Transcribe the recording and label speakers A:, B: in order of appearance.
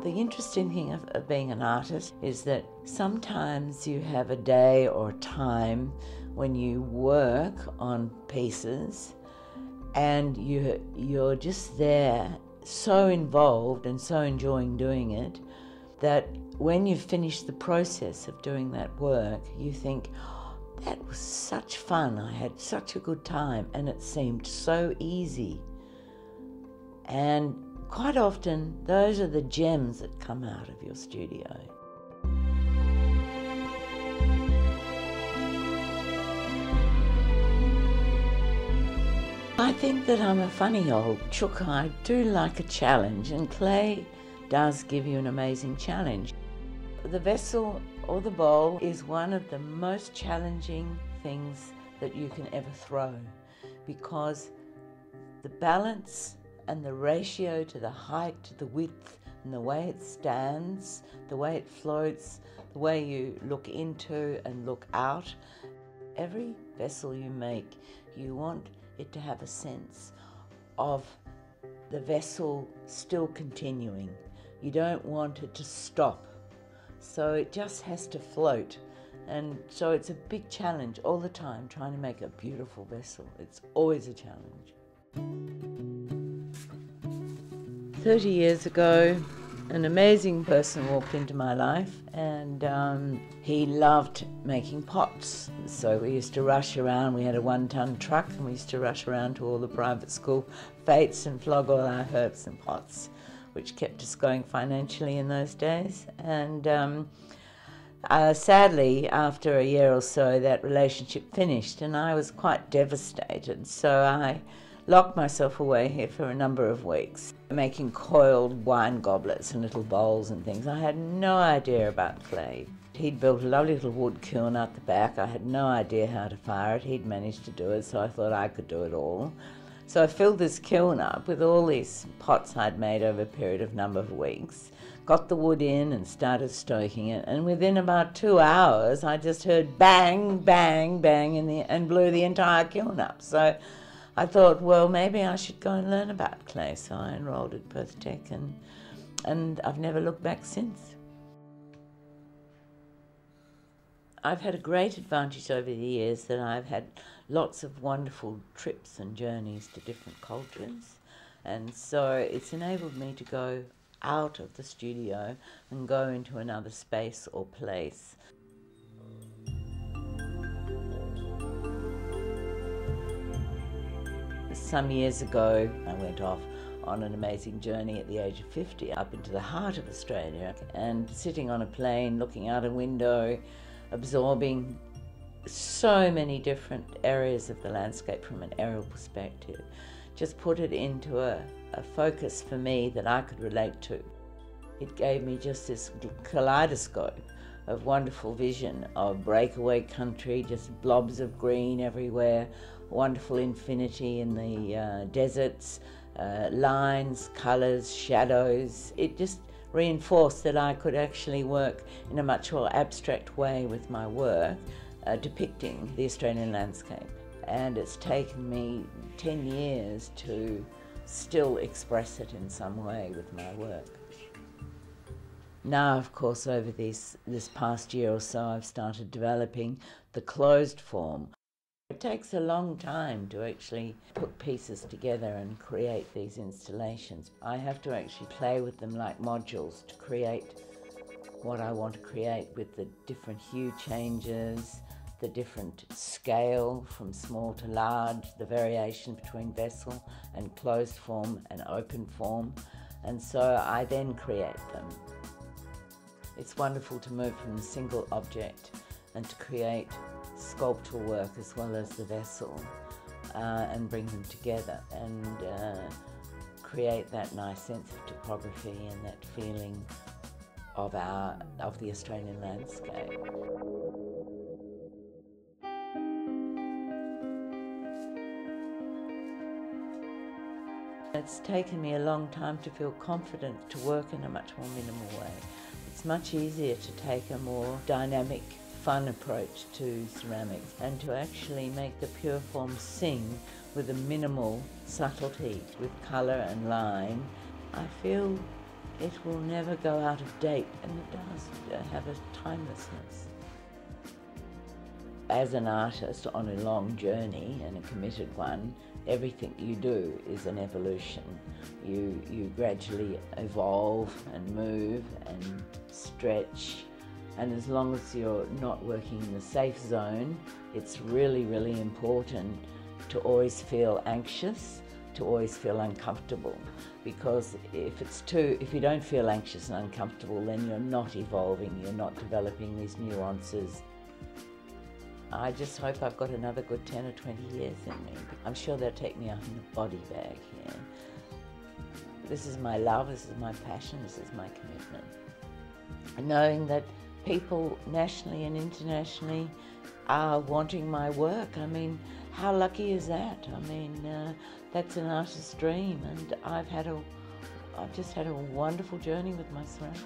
A: The interesting thing of being an artist is that sometimes you have a day or a time when you work on pieces and you're just there, so involved and so enjoying doing it, that when you finish the process of doing that work, you think, oh, that was such fun, I had such a good time, and it seemed so easy. And quite often, those are the gems that come out of your studio. I think that I'm a funny old chook. I do like a challenge, and clay does give you an amazing challenge. The vessel or the bowl is one of the most challenging things that you can ever throw, because the balance and the ratio to the height, to the width, and the way it stands, the way it floats, the way you look into and look out. Every vessel you make, you want it to have a sense of the vessel still continuing. You don't want it to stop. So it just has to float. And so it's a big challenge all the time, trying to make a beautiful vessel. It's always a challenge. 30 years ago, an amazing person walked into my life, and he loved making pots. So we used to rush around. We had a 1-ton truck, and we used to rush around to all the private school fetes and flog all our herbs and pots, which kept us going financially in those days. And sadly, after a year or so, that relationship finished, and I was quite devastated. So I locked myself away here for a number of weeks, making coiled wine goblets and little bowls and things. I had no idea about clay. He'd built a lovely little wood kiln out the back. I had no idea how to fire it. He'd managed to do it, so I thought I could do it all. So I filled this kiln up with all these pots I'd made over a period of number of weeks, got the wood in and started stoking it, and within about 2 hours I just heard bang, bang, bang and blew the entire kiln up. So I thought, well, maybe I should go and learn about clay. So I enrolled at Perth Tech, and I've never looked back since. I've had a great advantage over the years that I've had lots of wonderful trips and journeys to different cultures, and so it's enabled me to go out of the studio and go into another space or place. Some years ago, I went off on an amazing journey at the age of 50 up into the heart of Australia, and sitting on a plane, looking out a window, absorbing so many different areas of the landscape from an aerial perspective, just put it into a focus for me that I could relate to. It gave me just this kaleidoscope of wonderful vision of breakaway country, just blobs of green everywhere, wonderful infinity in the deserts, lines, colours, shadows. It just reinforced that I could actually work in a much more abstract way with my work, depicting the Australian landscape. And it's taken me 10 years to still express it in some way with my work. Now, of course, over this past year or so, I've started developing the closed form. It takes a long time to actually put pieces together and create these installations. I have to actually play with them like modules to create what I want to create, with the different hue changes, the different scale from small to large, the variation between vessel and closed form and open form, and so I then create them. It's wonderful to move from a single object and to create sculptural work as well as the vessel, and bring them together and create that nice sense of topography and that feeling of the Australian landscape. It's taken me a long time to feel confident to work in a much more minimal way. It's much easier to take a more dynamic, fun approach to ceramics and to actually make the pure form sing with a minimal subtlety, with colour and line. I feel it will never go out of date, and it does have a timelessness. As an artist on a long journey, and a committed one, everything you do is an evolution. You gradually evolve and move and stretch, and as long as you're not working in the safe zone, it's really, really important to always feel anxious, to always feel uncomfortable, because if you don't feel anxious and uncomfortable, then you're not evolving, you're not developing these nuances. I just hope I've got another good 10 or 20 years in me. I'm sure they'll take me out in a body bag here. This is my love, this is my passion, this is my commitment. And knowing that people nationally and internationally are wanting my work, I mean, how lucky is that? I mean, that's an artist's dream, and I've just had a wonderful journey with my ceramics.